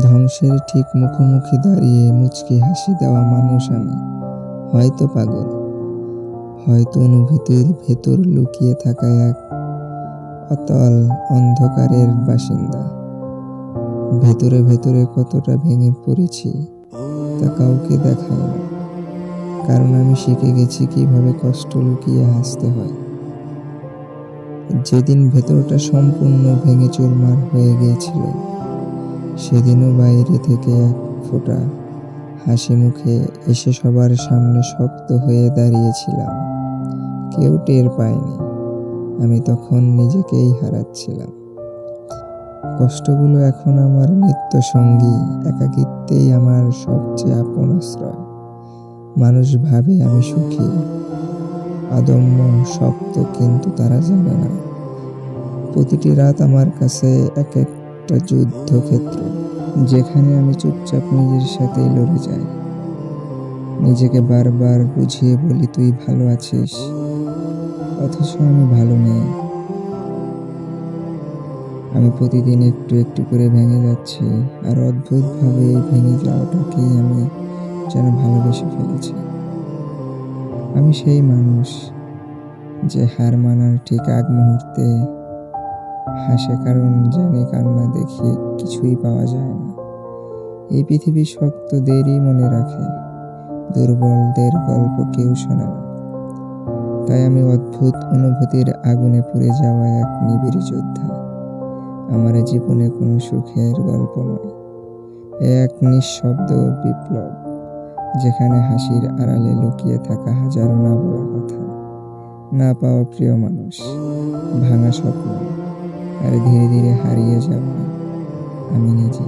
ধ্বংসের ঠিক মুখোমুখি দাঁড়িয়ে মুচকি হাসি দেওয়া মানুষ আমি। হয়তো পাগল, হয়তো অনুভূতির ভেতর লুকিয়ে থাকা এক অতল অন্ধকারের বাসিন্দা। ভেতরে ভেতরে কতটা ভেঙে পড়েছি তা কাউকে দেখাই না, কারণ আমি শিখে গেছি কিভাবে কষ্ট লুকিয়ে হাসতে হয়। যেদিন ভেতরটা সম্পূর্ণ ভেঙে চুরমার হয়ে গিয়েছিল, সেদিনও বাইরে থেকে এক ফোঁটা হাসি মুখে এসে সবার সামনে শক্ত হয়ে দাঁড়িয়েছিলাম। কেউ টের পায়নি, আমি তখন নিজেকেই হারাচ্ছিলাম। কষ্টগুলো এখন আমার নিত্য সঙ্গী, একাকিত্বেই আমার সবচেয়ে আপন আশ্রয়। মানুষ ভাবে আমি সুখী, অদম্য, শক্ত, কিন্তু তারা জানে না প্রতিটি রাত আমার কাছে এক একটা যুদ্ধক্ষেত্র, যেখানে আমি চুপচাপ নিজের সাথেই লড়ে যাই। নিজেকে বারবার বুঝিয়ে বলি তুই ভালো আছিস, অথচ আমি ভালো নেই। আমি প্রতিদিন একটু একটু করে ভেঙে যাচ্ছি, আর অদ্ভুতভাবে এই ভেঙে যাওয়াটাকেই আমি যেন ভালোবেসে ফেলেছি। আমি সেই মানুষ যে হার মানার ঠিক আগ মুহূর্তে হাসে, কারণ জানি কান্না দেখিয়ে কিছুই পাওয়া যায় না। এই পৃথিবী শক্তদেরই মনে রাখে, দুর্বলদের গল্প কেউ শোনে না। তাই আমি অদ্ভুত অনুভূতির আগুনে পুড়ে যাওয়া এক নিবিড় যোদ্ধা। আমার জীবনে কোনো সুখের গল্প নয়, এক নিঃশব্দ বিপ্লব, যেখানে হাসির আড়ালে লুকিয়ে থাকা হাজারো না বলা কথা, না পাওয়া প্রিয় মানুষ, ভাঙা স্বপ্ন, আর ধীরে ধীরে হারিয়ে যাওয়া আমি নিজে।